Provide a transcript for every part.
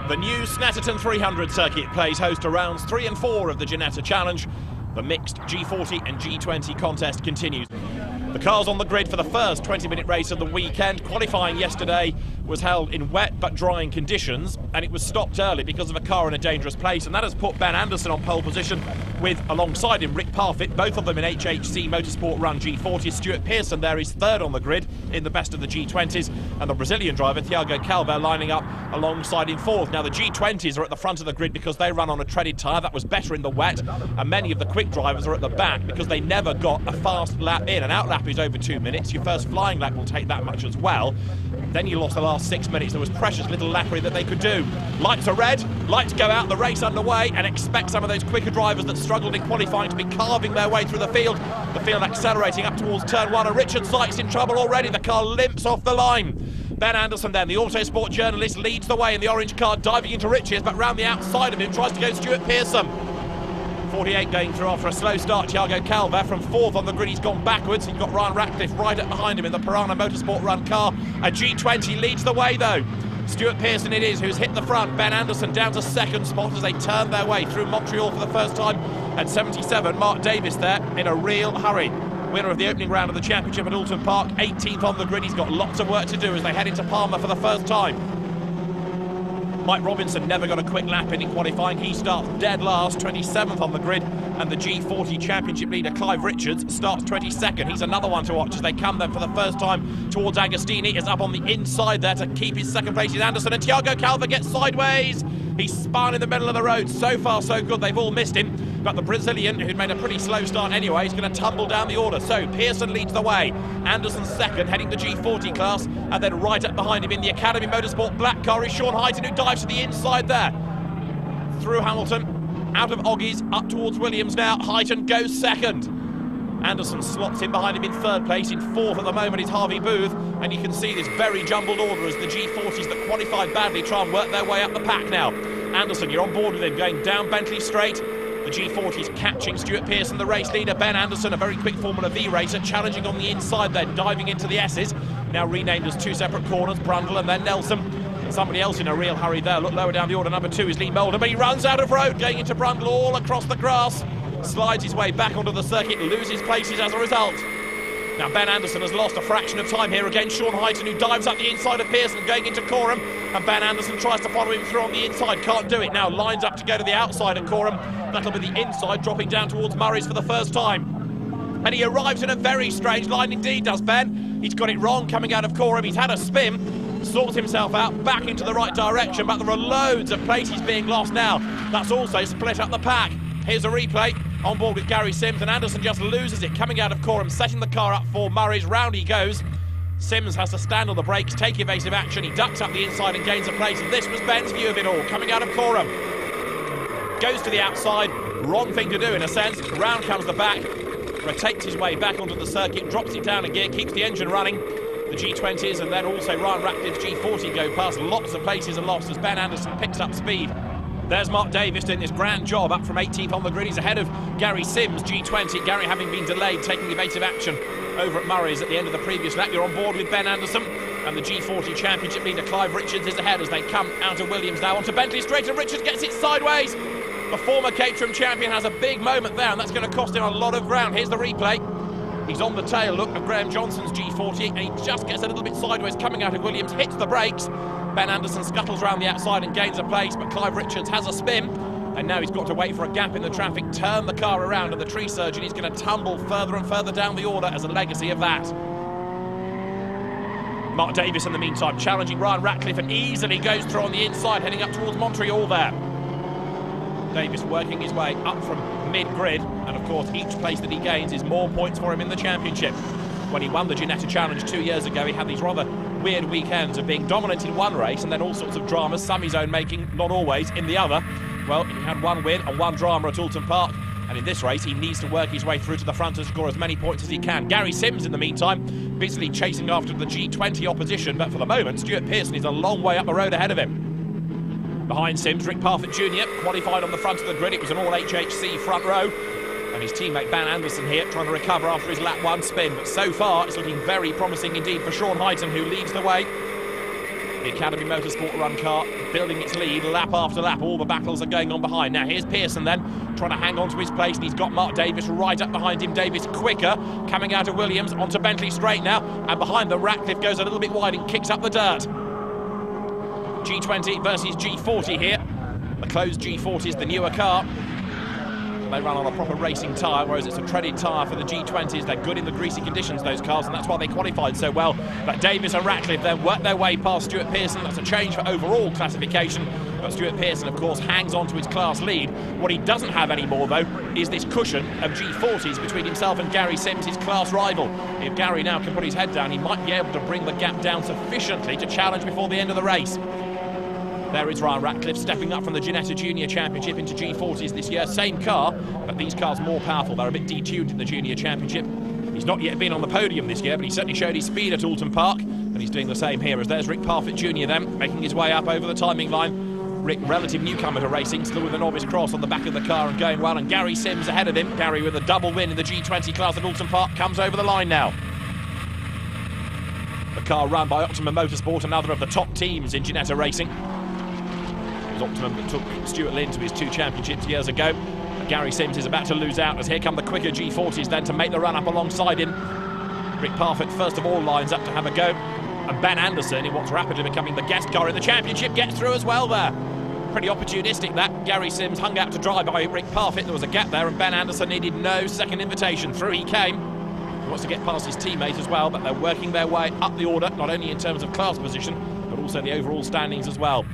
The new Snetterton 300 circuit plays host to rounds 3 and 4 of the Ginetta Challenge. The mixed G40 and G20 contest continues. The cars on the grid for the first 20-minute race of the weekend. Qualifying yesterday was held in wet but drying conditions, and it was stopped early because of a car in a dangerous place, and that has put Ben Anderson on pole position with, alongside him, Rick Parfitt, both of them in HHC Motorsport Run G40. Stuart Pearson there is third on the grid in the best of the G20s, and the Brazilian driver Thiago Calva lining up alongside in fourth. Now the G20s are at the front of the grid because they run on a treaded tyre. That was better in the wet, and many of the quick drivers are at the back because they never got a fast lap in. An out lap is over 2 minutes. Your first flying lap will take that much as well. Then you lost the last 6 minutes. There was precious little lappery that they could do. Lights are red, lights go out, the race underway, and expect some of those quicker drivers that struggled in qualifying to be carving their way through the field. The field accelerating up towards turn one, and Richard Sykes in trouble already. The car limps off the line. Ben Anderson then, the Autosport journalist, leads the way in the orange car, diving into Richards, but round the outside of him tries to go Stuart Pearson. 48 going through after a slow start. Thiago Calva from fourth on the grid, he's gone backwards. You've got Ryan Ratcliffe right up behind him in the Piranha Motorsport Run car. A G20 leads the way though. Stuart Pearson it is who's hit the front. Ben Anderson down to second spot as they turn their way through Montreal for the first time at 77. Mark Davis there in a real hurry. Winner of the opening round of the championship at Alton Park, 18th on the grid. He's got lots of work to do as they head into Palma for the first time. Mike Robinson never got a quick lap in qualifying. He starts dead last, 27th on the grid. And the G40 championship leader, Clive Richards, starts 22nd. He's another one to watch as they come then for the first time towards Agostini. Is up on the inside there to keep his second place is Anderson. And Thiago Calva gets sideways. He's spun in the middle of the road. So far, so good. They've all missed him. But the Brazilian, who'd made a pretty slow start anyway, is going to tumble down the order. So Pearson leads the way. Anderson second, heading the G40 class. And then right up behind him in the Academy Motorsport black car is Sean Hyton, who dives to the inside there. Through Hamilton, out of Oggies, up towards Williams now. Hyton goes second. Anderson slots in behind him in third place. In fourth at the moment is Harvey Booth. And you can see this very jumbled order as the G40s that qualified badly try and work their way up the pack now. Anderson, you're on board with him, going down Bentley Straight. The G40's catching Stuart Pearson, the race leader. Ben Anderson, a very quick Formula V racer, challenging on the inside there, diving into the S's. Now renamed as two separate corners, Brundle and then Nelson. Somebody else in a real hurry there. Look lower down the order, number 2 is Lee Molden, but he runs out of road, going into Brundle all across the grass. Slides his way back onto the circuit, loses places as a result. Now Ben Anderson has lost a fraction of time here against Sean Hyton, who dives up the inside of Pearson, going into Coram, and Ben Anderson tries to follow him through on the inside, can't do it. Now lines up to go to the outside at Coram. That'll be the inside, dropping down towards Murray's for the first time. And he arrives in a very strange line indeed, does Ben. He's got it wrong coming out of Coram. He's had a spin, sorts himself out, back into the right direction, but there are loads of places being lost now. That's also split up the pack. Here's a replay. On board with Gary Sims, and Anderson just loses it coming out of Coram, setting the car up for Murray's. Round he goes. Sims has to stand on the brakes, take evasive action. He ducks up the inside and gains a place, and this was Ben's view of it all coming out of Coram. Goes to the outside, wrong thing to do in a sense. Round comes the back, rotates his way back onto the circuit, drops it down a gear, keeps the engine running. The G20s and then also Ryan Ratcliffe's G40 go past. Lots of places are lost as Ben Anderson picks up speed. There's Mark Davis doing this grand job up from 18th on the grid. He's ahead of Gary Sims, G20. Gary having been delayed, taking evasive action over at Murray's at the end of the previous lap. You're on board with Ben Anderson, and the G40 championship leader Clive Richards is ahead as they come out of Williams now onto Bentley Straight, and Richards gets it sideways. The former Caterham champion has a big moment there, and that's going to cost him a lot of ground. Here's the replay. He's on the tail, look, of Graham Johnson's G40, and he just gets a little bit sideways coming out of Williams, hits the brakes. Ben Anderson scuttles around the outside and gains a place, but Clive Richards has a spin, and now he's got to wait for a gap in the traffic, turn the car around, and the tree surgeon is going to tumble further and further down the order as a legacy of that. Mark Davis, in the meantime, challenging Ryan Ratcliffe and easily goes through on the inside, heading up towards Montreal there. Davis working his way up from mid-grid, and of course each place that he gains is more points for him in the championship. When he won the Ginetta Challenge 2 years ago, he had these rather weird weekends of being dominant in one race and then all sorts of dramas, some his own making, not always, in the other. Well, he had one win and one drama at Alton Park, and in this race he needs to work his way through to the front and score as many points as he can. Gary Sims, in the meantime, busily chasing after the G20 opposition, but for the moment Stuart Pearson is a long way up the road ahead of him. Behind Sims, Rick Parfitt Jr. qualified on the front of the grid. It was an all-HHC front row. And his teammate Ben Anderson here trying to recover after his lap 1 spin. But so far, it's looking very promising indeed for Sean Hyton, who leads the way. The Academy Motorsport run car building its lead lap after lap. All the battles are going on behind. Now here's Pearson then, trying to hang on to his place, and he's got Mark Davis right up behind him. Davis quicker, coming out of Williams onto Bentley straight now, and behind the Ratcliffe goes a little bit wide and kicks up the dirt. G20 versus G40 here. The closed G40 is the newer car. They run on a proper racing tyre, whereas it's a treaded tyre for the G20s. They're good in the greasy conditions, those cars, and that's why they qualified so well. But Davis and Ratcliffe then work their way past Stuart Pearson. That's a change for overall classification. But Stuart Pearson, of course, hangs on to his class lead. What he doesn't have anymore, though, is this cushion of G40s between himself and Gary Sims, his class rival. If Gary now can put his head down, he might be able to bring the gap down sufficiently to challenge before the end of the race. There is Ryan Ratcliffe stepping up from the Ginetta Junior Championship into G40s this year. Same car, but these cars more powerful. They're a bit detuned in the Junior Championship. He's not yet been on the podium this year, but he certainly showed his speed at Alton Park, and he's doing the same here. As there's Rick Parfitt Jr. then, making his way up over the timing line. Rick, relative newcomer to racing, still with a novice cross on the back of the car and going well, and Gary Sims ahead of him. Gary with a double win in the G20 class at Alton Park comes over the line now. The car run by Optimum Motorsport, another of the top teams in Ginetta racing. Optimum that took Stuart Lynn to his 2 championships years ago. And Gary Sims is about to lose out, as here come the quicker G40s then to make the run up alongside him. Rick Parfitt first of all lines up to have a go, and Ben Anderson, in what's rapidly becoming the guest car in the championship, gets through as well there. Pretty opportunistic that. Gary Sims hung out to dry by Rick Parfitt. There was a gap there, and Ben Anderson needed no second invitation. Through he came. He wants to get past his teammate as well, but they're working their way up the order, not only in terms of class position, but also the overall standings as well.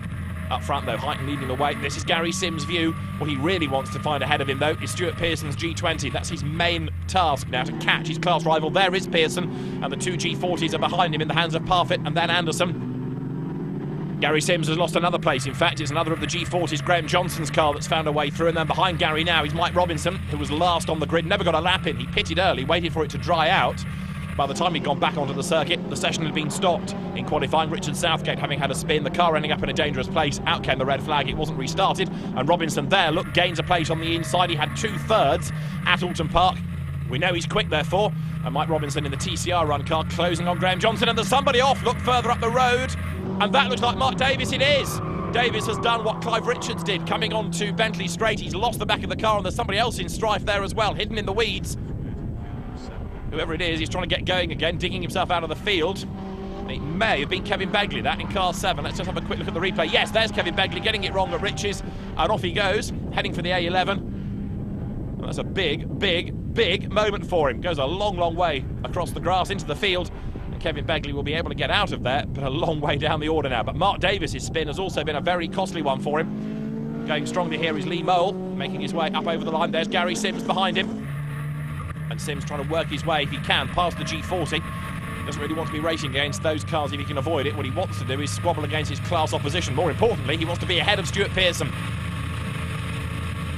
Up front, though, Hyton leading the way. This is Gary Sims' view. What he really wants to find ahead of him, though, is Stuart Pearson's G20. That's his main task now, to catch his class rival. There is Pearson, and the 2 G40s are behind him in the hands of Parfitt and then Anderson. Gary Sims has lost another place. In fact, it's another of the G40s, Graham Johnson's car, that's found a way through. And then behind Gary now is Mike Robinson, who was last on the grid, never got a lap in. He pitted early, waited for it to dry out. By the time he'd gone back onto the circuit, the session had been stopped. In qualifying, Richard Southgate having had a spin, the car ending up in a dangerous place. Out came the red flag, it wasn't restarted. And Robinson there, look, gains a place on the inside. He had 2/3 at Alton Park. We know he's quick, therefore. And Mike Robinson in the TCR run car closing on Graham Johnson. And there's somebody off, look further up the road. And that looks like Mark Davis, it is. Davis has done what Clive Richards did, coming on to Bentley straight. He's lost the back of the car, and there's somebody else in strife there as well, hidden in the weeds. Whoever it is, he's trying to get going again, digging himself out of the field. It may have been Kevin Begley, that, in car 7. Let's just have a quick look at the replay. Yes, there's Kevin Begley getting it wrong at Riches, and off he goes, heading for the A11. And that's a big moment for him. Goes a long way across the grass into the field, and Kevin Begley will be able to get out of there, but a long way down the order now. But Mark Davis's spin has also been a very costly one for him. Going strongly here is Lee Mole, making his way up over the line. There's Gary Sims behind him. And Sims trying to work his way, if he can, past the G40. Doesn't really want to be racing against those cars if he can avoid it. What he wants to do is squabble against his class opposition. More importantly, he wants to be ahead of Stuart Pearson.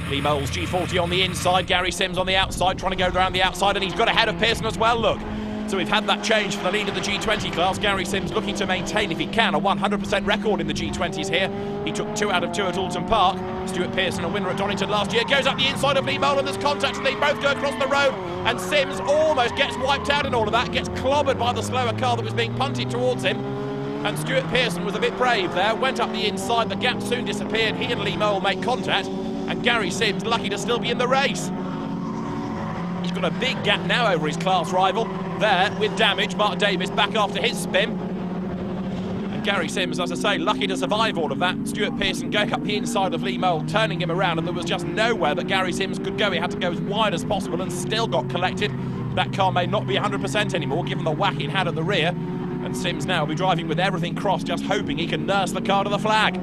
Lee Mole's G40 on the inside, Gary Sims on the outside, trying to go around the outside, and he's got ahead of Pearson as well, look. So we've had that change for the lead of the G20 class. Gary Sims looking to maintain, if he can, a 100% record in the G20s here. He took 2 out of 2 at Alton Park. Stuart Pearson, a winner at Donington last year, goes up the inside of Lee Mole, and there's contact, and they both go across the road. And Sims almost gets wiped out in all of that, gets clobbered by the slower car that was being punted towards him. And Stuart Pearson was a bit brave there, went up the inside, the gap soon disappeared. He and Lee Mole make contact, and Gary Sims lucky to still be in the race. He's got a big gap now over his class rival. There, with damage, Mark Davis back after his spin. And Gary Sims, as I say, lucky to survive all of that. Stuart Pearson going up the inside of Lee Mole, turning him around, and there was just nowhere that Gary Sims could go. He had to go as wide as possible and still got collected. That car may not be 100% anymore, given the whack it had at the rear. And Sims now will be driving with everything crossed, just hoping he can nurse the car to the flag.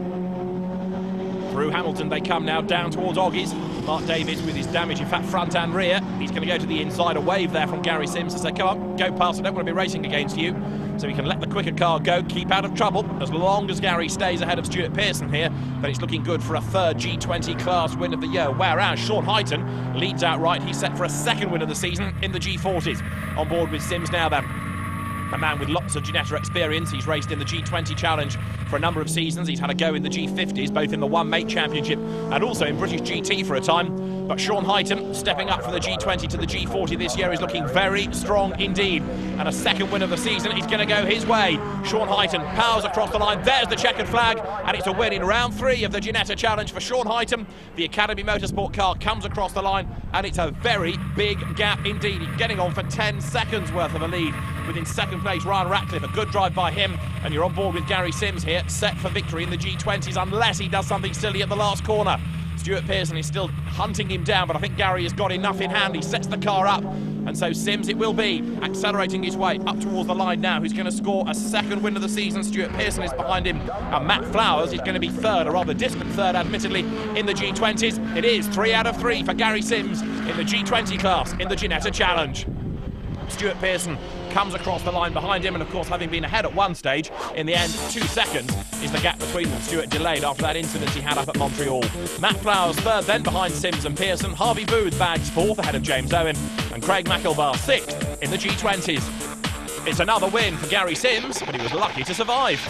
Through Hamilton they come now, down towards Oggies. Mark Davis with his damage, in fact, front and rear. He's going to go to the inside, a wave there from Gary Sims to say, come on, go past, I don't want to be racing against you. So he can let the quicker car go, keep out of trouble. As long as Gary stays ahead of Stuart Pearson here, then it's looking good for a 3rd G20 class win of the year. Whereas Sean Hyton leads outright. He's set for a 2nd win of the season in the G40s. On board with Sims now then. a man with lots of Ginetta experience. He's raced in the G20 Challenge for a number of seasons. He's had a go in the G50s, both in the One Mate Championship and also in British GT for a time. But Sean Hyton, stepping up from the G20 to the G40 this year, is looking very strong indeed. And a second win of the season is going to go his way. Sean Hyton powers across the line. There's the checkered flag, and it's a win in round 3 of the Ginetta Challenge for Sean Hyton. The Academy Motorsport car comes across the line, and it's a very big gap indeed. He's getting on for 10 seconds worth of a lead. Within second place, Ryan Ratcliffe, a good drive by him. And you're on board with Gary Sims here, set for victory in the G20s, unless he does something silly at the last corner. Stuart Pearson is still hunting him down, but I think Gary has got enough in hand. He sets the car up, and so Sims it will be, accelerating his way up towards the line now. Who's going to score a second win of the season? Stuart Pearson is behind him, and Matt Flowers is going to be third, a rather distant third, admittedly, in the G20s. It is 3 out of 3 for Gary Sims in the G20 class in the Ginetta Challenge. Stuart Pearson comes across the line behind him, and of course, having been ahead at one stage, in the end 2 seconds is the gap between them. Stuart delayed after that incident he had up at Montreal. Matt Flowers third, then behind Sims and Pearson. Harvey Booth bags 4th ahead of James Owen, and Craig McElbar 6th in the G20s. It's another win for Gary Sims, but he was lucky to survive.